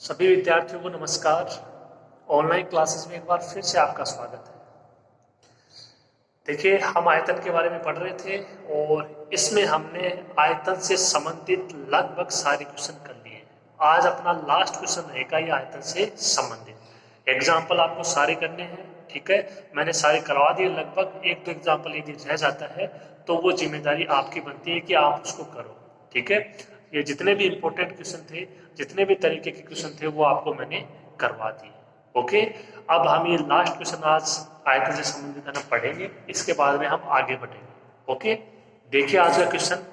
सभी विद्यार्थियों को नमस्कार। ऑनलाइन क्लासेस में एक बार फिर से आपका स्वागत है। देखिए, हम आयतन के बारे में पढ़ रहे थे और इसमें हमने आयतन से संबंधित लगभग सारे क्वेश्चन कर लिए। आज अपना लास्ट क्वेश्चन रहेगा ये आयतन से संबंधित। एग्जाम्पल आपको सारे करने हैं, ठीक है। मैंने सारे करवा दिए लगभग। एक दो एग्जाम्पल यदि रह जाता है तो वो जिम्मेदारी आपकी बनती है कि आप उसको करो, ठीक है। ये जितने भी इंपॉर्टेंट क्वेश्चन थे, जितने भी तरीके के क्वेश्चन थे, वो आपको मैंने करवा दिए। ओके, अब हम ये लास्ट क्वेश्चन आज आयतन से संबंधित है ना पढ़ेंगे, इसके बाद में हम आगे बढ़ेंगे। ओके, देखिए आज का क्वेश्चन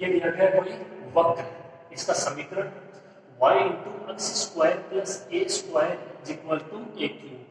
ये दिया गया कोई वक्र, इसका समीकरण y into x square plus a square is equal to a cube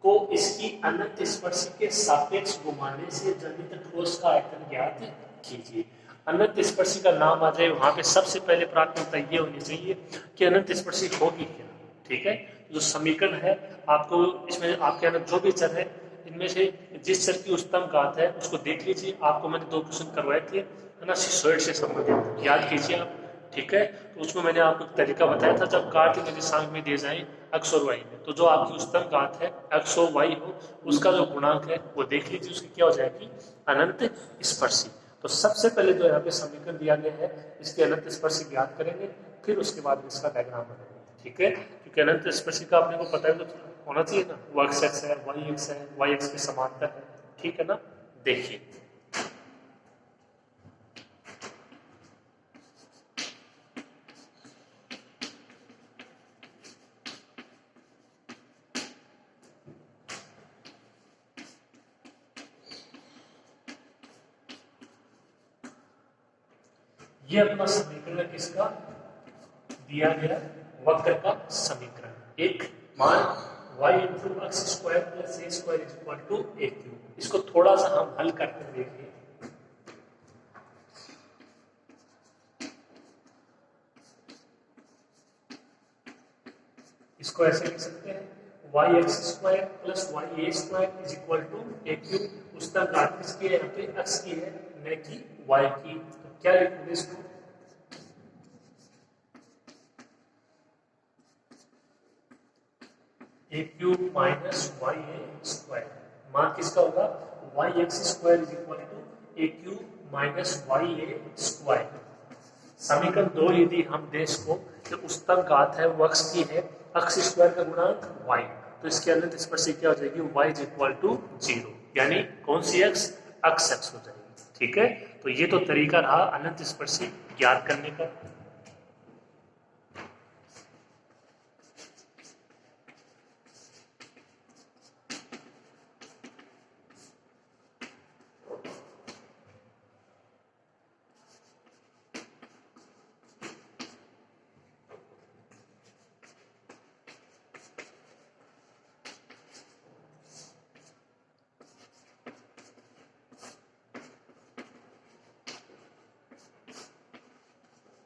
को इसकी अनंत स्पर्शी के सापेक्ष घुमाने से जनित ठोस का आयतन ज्ञात कीजिए। अनंत स्पर्शी का नाम आ जाए वहां पे सबसे पहले प्राथमिकता ये होनी चाहिए कि अनंत स्पर्शी होगी क्या, ठीक है। जो समीकरण है आपको इसमें आपके अंदर जो भी चर है इनमें से जिस चर की उच्चतम घात है उसको देख लीजिए। आपको मैंने दो क्वेश्चन करवाए थे, है ना, सिसोइड से संबंधित, याद कीजिए आप, ठीक है। तो उसमें मैंने आपको एक तरीका बताया था, जब कार्तीय निर्देशांक में दिए जाए एक्स और वाई में, तो जो आपकी उच्चतम घात है एक्स और वाई हो उसका जो गुणांक है वो देख लीजिए, उसकी क्या हो जाएगी, अनंत स्पर्शी। तो सबसे पहले जो यहाँ पे समीकरण दिया गया है इसके अनंत स्पर्शी ज्ञात करेंगे, फिर उसके बाद इसका डायग्राम बनाएंगे, ठीक है। क्योंकि अनंत स्पर्शी का अपने को पता है तो होना चाहिए ना, वो एक्स एक्स है, वाई एक्स है, वाई एक्स के समांतर है, ठीक है ना। देखिए ये अपना समीकरण किसका दिया गया, वक्र का समीकरण। एक मान y into x square plus a square is equal to a cube. इसको थोड़ा सा हम हल करके देखिए। इसको ऐसे लिख सकते हैं y x square plus y a square is equal to a cube. उसका घात किसकी है, यहाँ पे एक्स की है, न कि वाई की। तो क्या लिखोगे इसको, a cube minus y a square. मान किसका होगा, y x square is equal to a cube minus y a square. समीकरण दो यदि हम दें इसको, तो उच्चतम घात है वो एक्स की है, एक्स स्क्वायर का गुणांक वाई, तो इसके अनंत स्पर्शी क्या हो जाएगी, y is equal to zero, यानी कौन सी एक्स, एक्स एक्स हो जाएगी, ठीक है। तो ये तो तरीका रहा अनंत स्पर्शी ज्ञात करने का।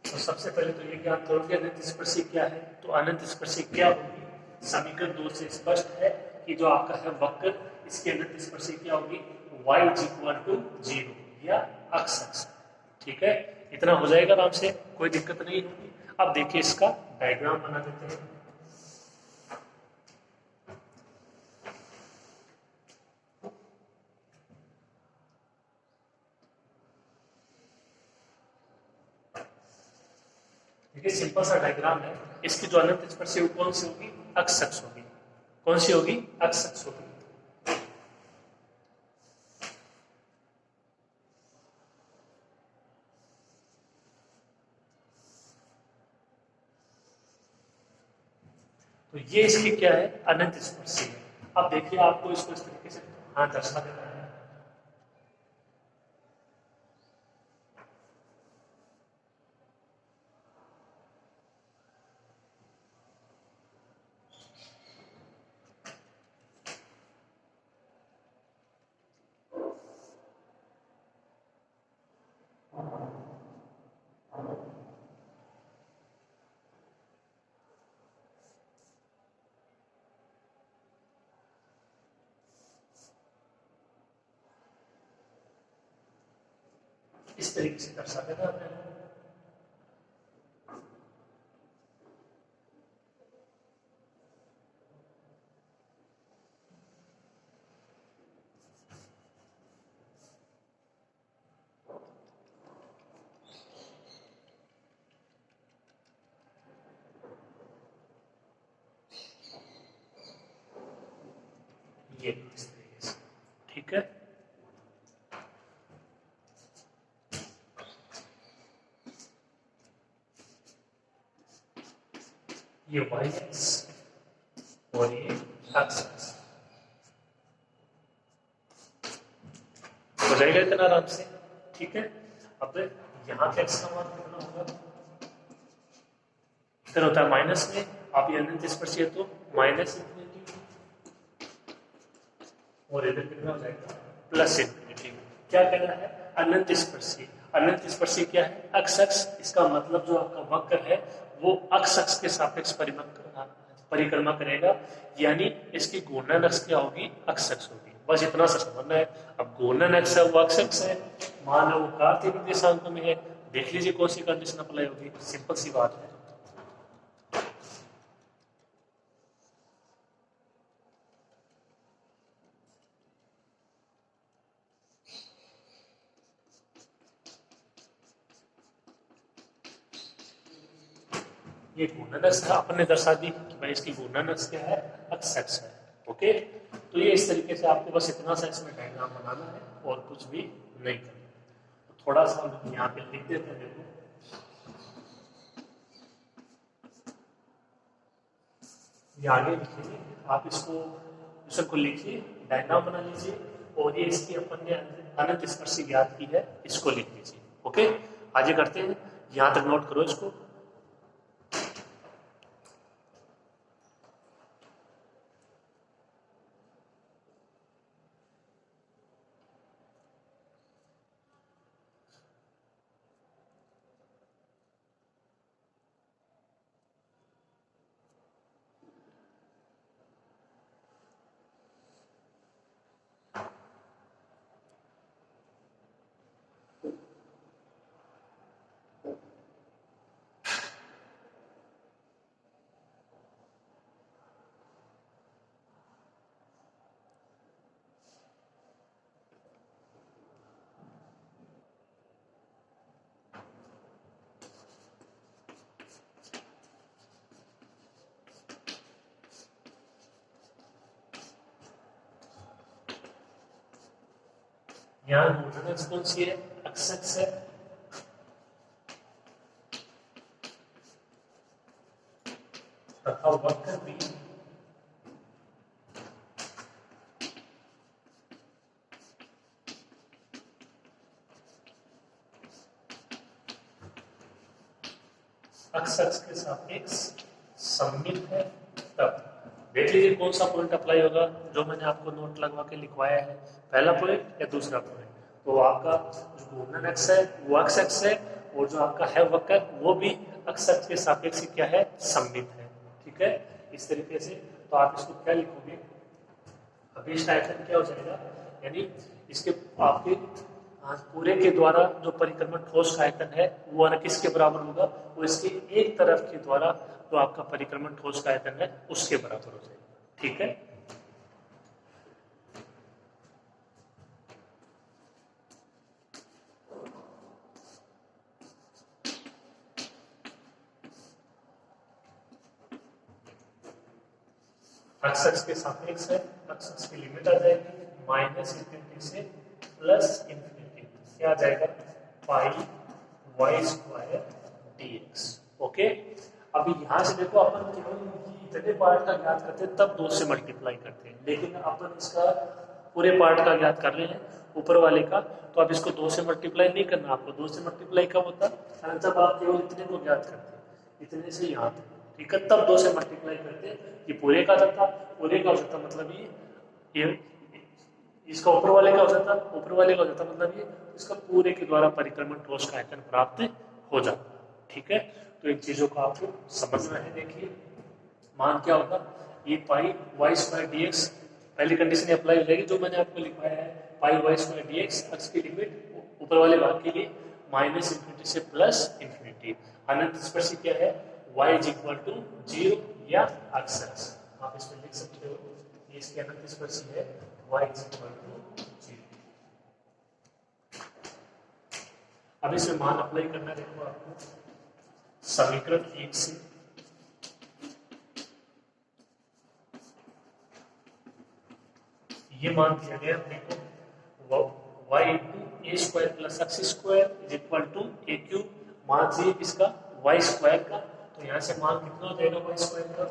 तो सबसे पहले तो ये ज्ञात करो कि अनंत स्पर्शी क्या है। तो अनंत स्पर्शी क्या होगी, समीकरण दो से स्पष्ट है कि जो आपका है वक्र, इसकी अनंत स्पर्शी क्या होगी, y is equal to zero या एक्स एक्स, ठीक है। इतना हो जाएगा आराम से, कोई दिक्कत नहीं होगी। अब देखिए इसका डायग्राम बना देते हैं। देखिए सिंपल सा डायग्राम है। इसकी जो अनंत स्पर्शी वो कौन सी होगी, एक्स एक्स होगी। कौन सी होगी, एक्स एक्स होगी। तो ये इसकी क्या है, अनंत स्पर्शी है। अब देखिए आपको इसको इस तरीके से हाँ दर्शा देना है। इस तरीके से दर्शा देना आपने। ये इस तरीके से, ठीक है। ये वाई एक्स और ये एक्स एक्स हो जाएगा इतना आराम से, ठीक है। अब यहाँ पे एक्स का मान कितना होगा, इधर होता है माइनस में, आप ये अनंत स्पर्शी है तो माइनस इंफिनिटी, और इधर कितना हो जाएगा प्लस इंफिनिटी। क्या कहना है, अनंत स्पर्शी। अनंत स्पर्शी क्या है, अक्ष अक्ष, इसका मतलब जो आपका वक्र है वो अक्ष अक्ष के सापेक्ष परिक्रमा करेगा, यानी इसकी घूर्णन अक्ष क्या होगी, अक्ष अक्ष होगी। बस इतना सा समझना है। अब घूर्णन अक्ष है वो अक्ष अक्ष है, मान लो वो कार्तीय निर्देशांक में है, देख लीजिए कौन सी कंडीशन अप्लाई होगी, सिंपल सी बात है। ये घूर्णन अक्ष था, अपन ने दर्शा दी कि भाई इसकी घूर्णन अक्ष क्या है, अक्ष अक्ष है। ओके, तो ये इस तरीके से आपको बस इतना सा इसमें डायग्राम बनाना है और कुछ भी नहीं करना। तो थोड़ा सा हम यहाँ पे लिख देते हैं, देखो ये आगे लिखिए, आप इसको क्वेश्चन को लिखिए, डायग्राम बना लीजिए, और ये इसकी अपन ने अनंत स्पर्शी ज्ञात की है, इसको लिख लीजिए। ओके, आगे करते हैं, यहाँ तक नोट करो इसको। यहाँ घूर्णन अक्ष कौन सी है, अक्ष अक्ष है, तथा वक्र भी अक्ष अक्ष के सापेक्ष सममित है। तब देख लीजिए कौन सा पॉइंट अप्लाई होगा, जो मैंने आपको नोट लगवा के लिखवाया है, पहला पॉइंट या दूसरा पॉइंट। तो आपका जो घूर्णन अक्ष है वो अक्ष अक्ष है, और जो आपका है वक्र वो भी अक्ष अक्ष के सापेक्ष क्या है, सममित है, ठीक है। इस तरीके से तो आप इसको क्या लिखोगे, अभिष्ट आयतन क्या हो जाएगा, यानी इसके आपके पूरे के द्वारा जो परिक्रमण ठोस का आयतन है वो किसके बराबर होगा, वो इसके एक तरफ के द्वारा जो आपका परिक्रमण ठोस का आयतन है उसके बराबर हो जाएगा, ठीक है। अक्ष अक्ष के सापेक्ष है, अक्ष अक्ष की लिमिट आ जाएगी माइनस इंफिनिटी से प्लस इंफिनिटी, क्या आ जाएगा, पाई वाई स्क्वायर dx। ओके, अभी यहाँ से देखो अपन केवल इतने पार्ट का ज्ञात करते हैं तब 2 से मल्टीप्लाई करते हैं, लेकिन अपन इसका पूरे पार्ट का ज्ञात कर रहे हैं ऊपर वाले का, तो अब इसको 2 से मल्टीप्लाई नहीं करना, आपको 2 से मल्टीप्लाई कब होता है, जब आप केवल इतने को ज्ञात करते हैं, इतने से यहाँ तक, ठीक है, तब 2 से मल्टीप्लाई करते हैं। ये पूरे का जाता, पूरे का हो जाता, मतलब ये इसका ऊपर वाले का हो जाता, ऊपर वाले का हो जाता, मतलब ये इसका पूरे के द्वारा परिक्रमण ठोस का आयतन प्राप्त हो जाता, ठीक है। तो इन चीजों को आपको समझना है। देखिए मान क्या होगा, ये पाई वाई स्क्वायर dx, पहली कंडीशन अप्लाई हो जाएगी जो मैंने आपको लिखवाया है, पाई वाई स्क्वायर dx, अक्ष की लिमिट ऊपर वाले भाग के लिए माइनस इंफिनिटी से प्लस इंफिनिटी, अनंत स्पर्शी क्या है, y इज इक्वल टू 0 या अक्ष अक्ष, आप इसमें लिख सकते हो, ये इसकी अनंत स्पर्शी है, y इज इक्वल टू 0। अब इसमें मान अप्लाई करना, देखो आपको समीकरण 1 से ये मान दिया गया अपने को y into a square plus x square is equal to a cube, मान चाहिए किसका, y स्क्वायर का। तो यहाँ से मान कितना हो जाएगा y स्क्वायर का,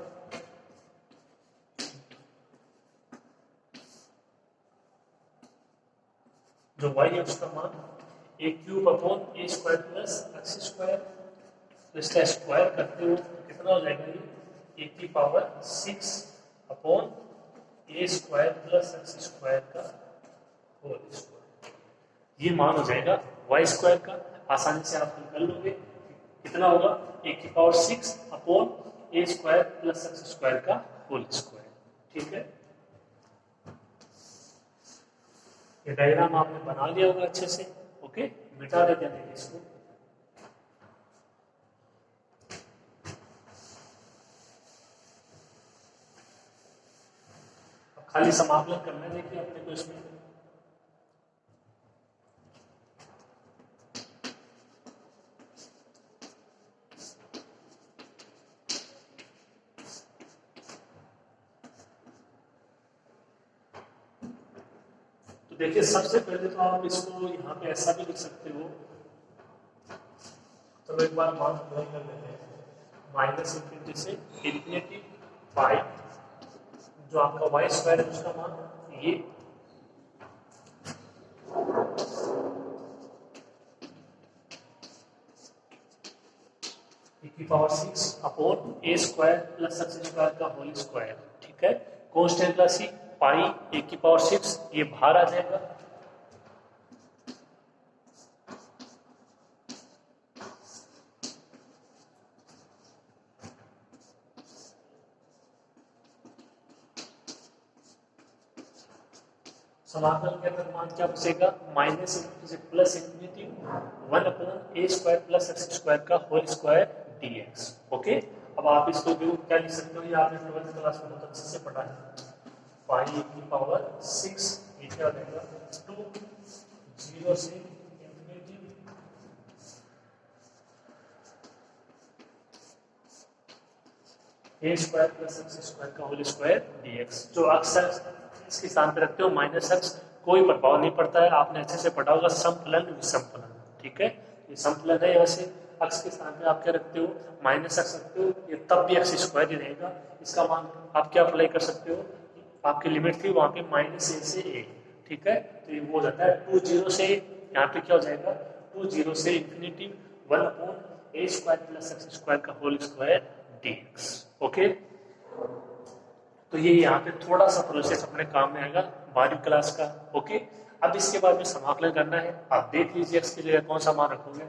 जो y है उसका मान ए cube upon a square plus x square. तो इसका स्क्वायर करते हो कितना हो जाएगा, ये ए की power 6 upon a square plus x square का होल स्क्वायर। ये मान हो जाएगा वाई स्क्वायर का। आसानी से आप हल कर लोगे, कितना होगा, ए की power 6 upon a square plus x square का होल स्क्वायर। ठीक है, ये डायग्राम आपने बना लिया होगा अच्छे से। ओके, मिटा देते हैं इसको। खाली समाकलन करना है, देखिए अपने को इसमें तो देखिए सबसे पहले तो आप इसको यहाँ पे ऐसा भी लिख सकते हो। चलो एक बार मान ड्राइंग कर लेते हैं, माइनस इंफिनिटी से इंफिनिटी बाई जो आपका वाई स्क्वायर है उसका मान ये e की power 6 upon a square plus x square का होल स्क्वायर। ठीक है, कांस्टेंट राशि पाई ए की पावर 6 ये बाहर आ जाएगा। समाकलन के अंदर मान क्या बचेगा, माइनस इंफिनिटी से plus infinity 1 upon a square plus x square का होल स्क्वायर डीएक्स। ओके, अब आप इसको जो क्या लिख सकते हो, ये आपने 12th क्लास में बहुत अच्छे से पढ़ा है। पाई की पावर 6 ये क्या हो जाएगा, 2 0 से इंफिनिटी ए स्क्वायर प्लस एक्स स्क्वायर का होल स्क्वायर डीएक्स। जो अक्सर इसके स्थान पे रखते हो माइनस एक्स, कोई प्रभाव नहीं पड़ता है, आपने अच्छे से पढ़ा होगा समफलन विषमफलन। ठीक है, ये समफलन है, यहाँ से एक्स के स्थान पे आप क्या रखते हो, माइनस एक्स रखते हो, ये तब भी एक्स स्क्वायर ही रहेगा। इसका मान आप क्या अप्लाई कर सकते हो, आपकी लिमिट थी वहां पे माइनस ए से ए। ठीक है, तो ये वो हो जाता है 2 0 से, यहाँ पे क्या हो जाएगा 2 0 से infinity 1 upon a square plus x square का होल स्क्वायर डीएक्स। ओके, तो ये यहाँ पे थोड़ा सा प्रोसेस अपने काम में आएगा 12वीं क्लास का। ओके, अब इसके बाद में समाकलन करना है। आप देख लीजिए एक्स की जगह कौन सा मान रखोगे,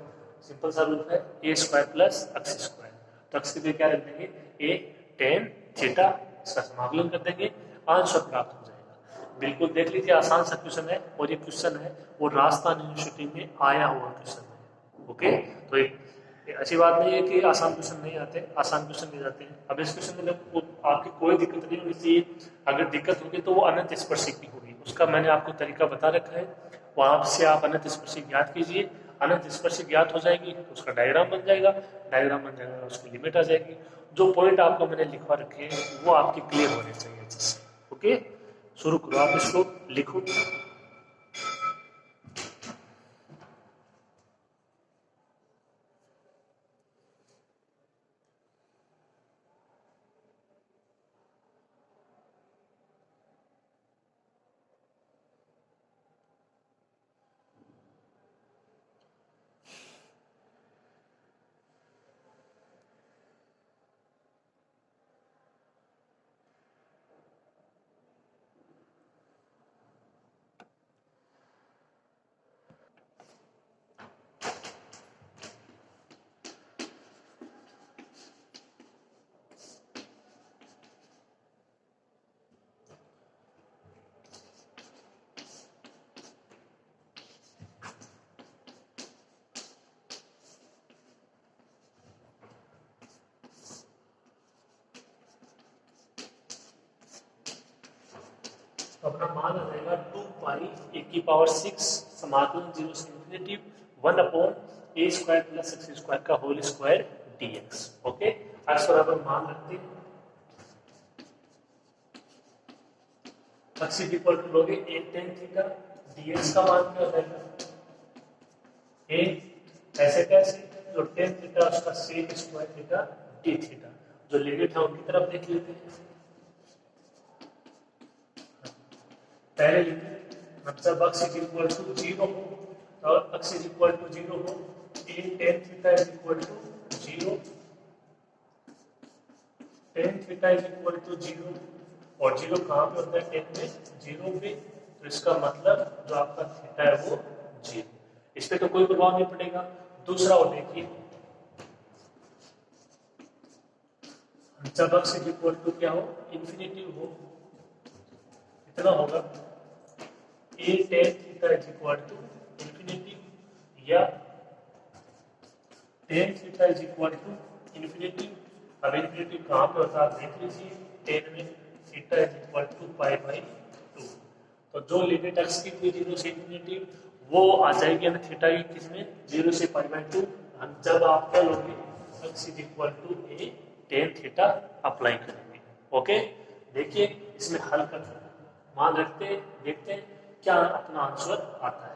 सिंपल सा रूल है ए स्क्वायर प्लस एक्स स्क्वायर। तो एक्स की जगह क्या रख देंगे, ए टेन थीटा, इसका समाकलन कर देंगे, आंसर प्राप्त हो जाएगा। बिल्कुल देख लीजिए, आसान सा क्वेश्चन है, और ये क्वेश्चन है वो राजस्थान यूनिवर्सिटी में आया हुआ क्वेश्चन है। ओके, तो एक ऐसी बात नहीं है कि आसान क्वेश्चन नहीं आते, आसान क्वेश्चन नहीं जाते हैं। अब इस क्वेश्चन में आपकी कोई दिक्कत नहीं होनी चाहिए, अगर दिक्कत होगी तो वो अनंत स्पर्शी की होगी। उसका मैंने आपको तरीका बता रखा है, वहां से आप अनंत स्पर्शी ज्ञात कीजिए। अनंत स्पर्शी ज्ञात हो जाएगी तो उसका डायग्राम बन जाएगा, डायग्राम बन जाएगा उसकी लिमिट आ जाएगी। जो पॉइंट आपको मैंने लिखवा रखे हैं वो आपके क्लियर होने चाहिए अच्छे से। ओके, शुरू करो, आप इसको लिखो। अपना मान आ जाएगा 2 पाई ए की पावर 6 समाकलन 0 से infinity 1 upon a square plus x square का whole square dx. Okay, x बराबर मान रखते हैं x इज इक्वल टू लोगे a tan थीटा, dx का मान क्या हो जाएगा a, ऐसे कैसे, जो tan थीटा उसका sec square theta d theta, जो लिमिट है उनकी तरफ देख लेते हैं। पहले लिमिट मतलब x इज इक्वल टू 0 हो और x इज इक्वल टू 0 हो, a tan theta is equal to 0, tan theta is equal to 0, और 0 कहाँ पे होता है tan में, 0 पे, तो इसका मतलब जो आपका थीटा है वो 0, इस पे तो कोई प्रभाव नहीं पड़ेगा। दूसरा वो देखिए, जब x इज इक्वल टू क्या हो, इन्फिनिटी हो, इतना होगा a tan theta is equal to infinity, या tan theta is equal to infinity. अब इन्फिनिटी कहाँ पे होता है आप देख लीजिए, tan में theta is equal to pi by 2, तो जो लिमिट x की थी 0 से इन्फिनिटी वो आ जाएगी हमें थीटा की किसमें, 0 से पाई बाई 2। हम जब आप क्या लोगे x is equal to a tan theta apply करेंगे। ओके, देखिए इसमें हल कर मान रखते देखते हैं क्या अपना आंसर आता है।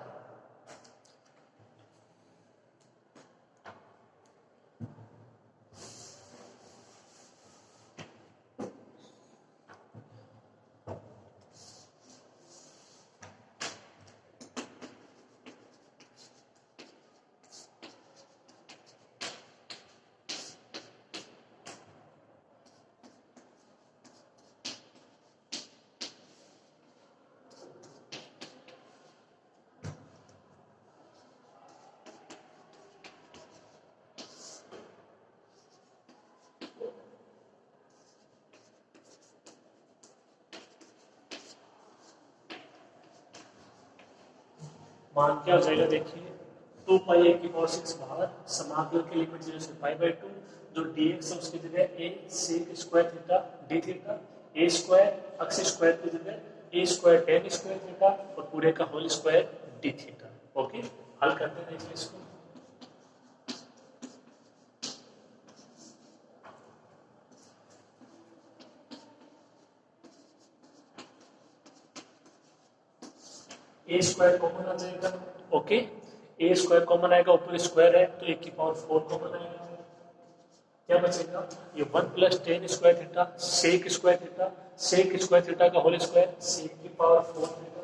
मान क्या हो जाएगा देखिए, 2 पाई a की पावर 6 बाहर, समाकलन की लिमिट 0 से पाई बाई 2, जो dx है उसकी जगह a sec square theta d theta, a square x square की जगह a square tan square theta और पूरे का whole square d theta. Okay, हल करते हैं देखिए इसको। a स्क्वायर कॉमन आ जाएगा। ओके, a स्क्वायर कॉमन आएगा, ऊपर स्क्वायर है तो a की पावर 4 कॉमन आएगा, क्या बचेगा, ये 1 plus tan square theta sec square theta, sec square theta का होल स्क्वायर सेक की पावर 4 थीटा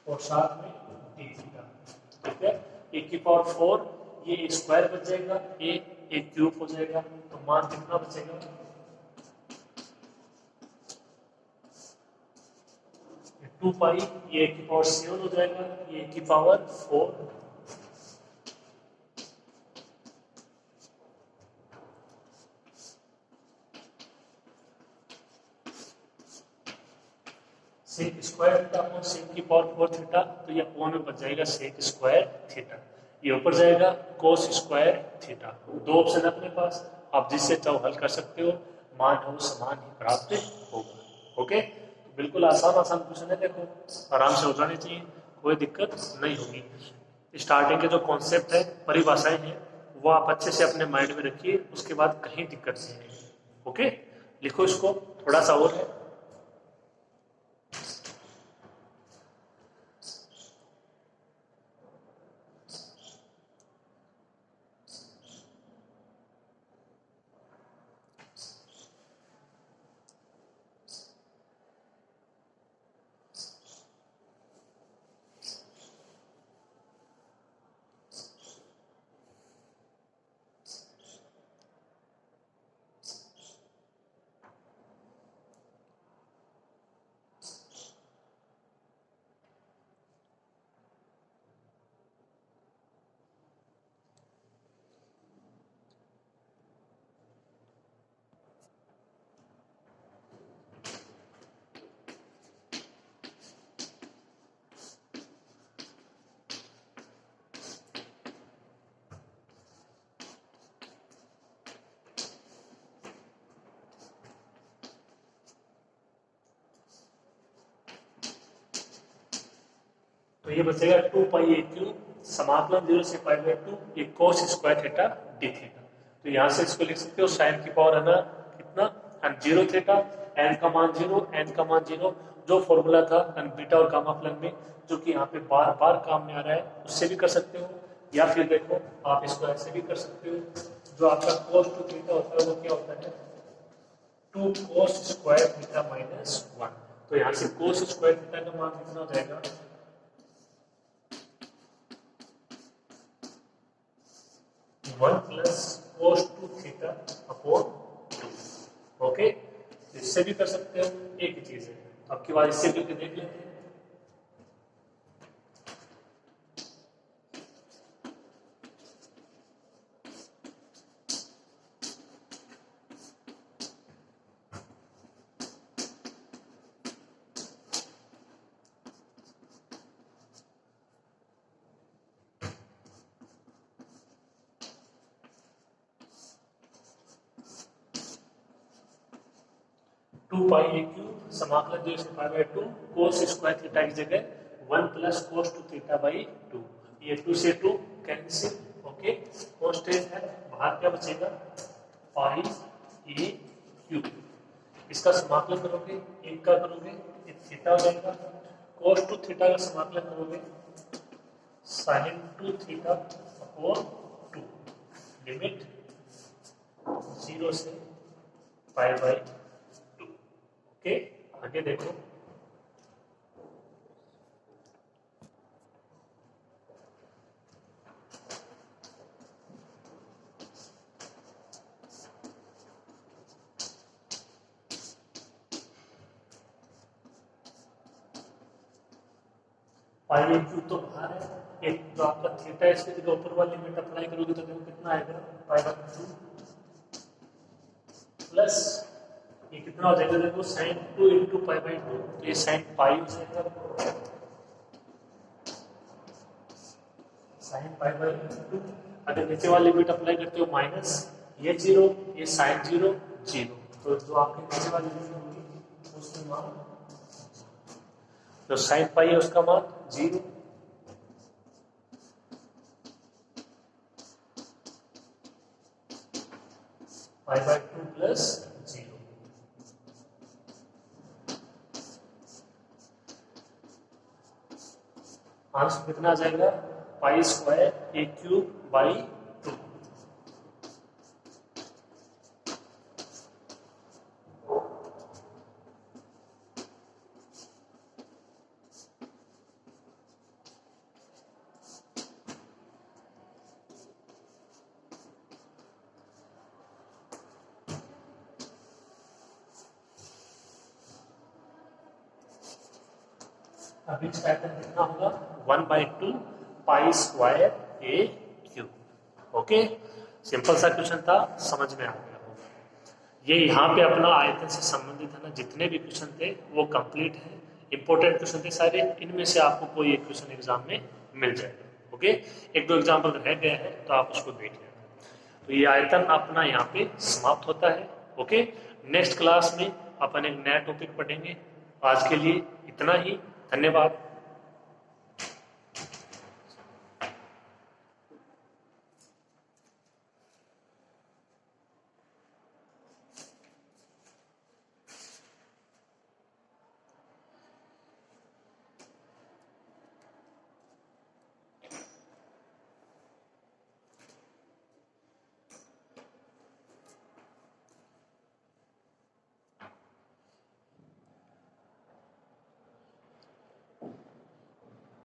और साथ में d थीटा। ठीक है, a की पावर 4, ये स्क्वायर बच जाएगा, a क्यूब हो जाएगा, तो मान कितना बचेगा, 2 पाई, ये की पावर 7 हो जाएगा, ये की power 4, sec square theta upon sec की पावर 4 थीटा, तो ये अपॉन में बच जाएगा सेक स्क्वायर थीटा, ये ऊपर जाएगा कोस स्क्वायर थीटा। दो ऑप्शन है अपने पास, आप जिससे चाहो हल कर सकते हो, मान हो समान ही प्राप्त होगा। ओके, बिल्कुल आसान आसान क्वेश्चन है, देखो आराम से हो जाने चाहिए, कोई दिक्कत नहीं होगी। स्टार्टिंग के जो कॉन्सेप्ट है, परिभाषाएं हैं, वो आप अच्छे से अपने माइंड में रखिए, उसके बाद कहीं दिक्कत नहीं है। ओके, लिखो इसको, थोड़ा सा और है। तो ये बचेगा 2 पाई a क्यूब, समाकलन 0 से पाई बाई 2, ये कोस स्क्वायर थीटा डी थीटा। तो यहाँ से इसको लिख सकते हो साइन की पावर है ना कितना, 0 थीटा n का मान 0, n का मान 0, जो फॉर्मूला था बीटा और गामा फलन में, जो कि यहाँ पे बार बार काम में आ रहा है, उससे भी कर सकते हो, या फिर देखो आप इसको ऐसे भी कर सकते हो, जो आपका cos टू थीटा होता है वो क्या होता है 2 cos स्क्वायर थीटा माइनस 1। तो यहाँ से cos स्क्वायर थीटा का मान कितना हो जाएगा 1 plus cos two theta upon 2। Okay, इससे भी कर सकते हो, एक ही चीज है। तो आपकी बात इससे करके देख लेते हैं। टू पाई ए क्यूब समाकलन जो इसे pi by 2 cos square theta की जगह 1 plus cos two theta by 2। ये 2 से 2 कैंसिल, ओके, कांस्टेंट है, बाहर क्या बचेगा पाई ए क्यूब। इसका समाकलन करोगे, एक का करोगे ये थीटा हो जाएगा, कोस टू थीटा का समाकलन करोगे sign to theta upon 2, limit 0 से पाई बाई 2। ओके, आगे देखो पाई ए क्यूब तो बाहर है, एक जो आपका थीटा है इसके जगह ऊपर वाली लिमिट अप्लाई करोगे तो देखो कितना आएगा पाई बाई 2 प्लस ये कितना हो जाएगा देखो साइन 2 इंटू पाई बाई 2, तो ये साइन पाई हो जाएगा, साइन पाई बाई 2। अगर नीचे वाली लिमिट अप्लाई करते हो माइनस ये 0, ये साइन 0 0, तो जो आपके नीचे वाली लिमिट होगी उसका मान जो साइन पाई है उसका मान 0। पाई बाई 2 प्लस 0, आंसर कितना आ जाएगा pi square A cube by 2। अब इस पैटर्न कितना होगा 1/2 पाई स्क्वायर ए क्यूब। ओके, सिंपल सा क्वेश्चन था, समझ में आ गया होगा। ये यहाँ पे अपना आयतन से संबंधित है ना, जितने भी क्वेश्चन थे वो कंप्लीट है, इंपॉर्टेंट क्वेश्चन थे सारे, इनमें से आपको कोई एक क्वेश्चन एग्जाम में मिल जाएगा। ओके, एक दो एग्जाम्पल रह गया है तो आप उसको देख लेना। तो ये आयतन अपना यहाँ पे समाप्त होता है। ओके, नेक्स्ट क्लास में अपन एक नया टॉपिक पढ़ेंगे। आज के लिए इतना ही, धन्यवाद।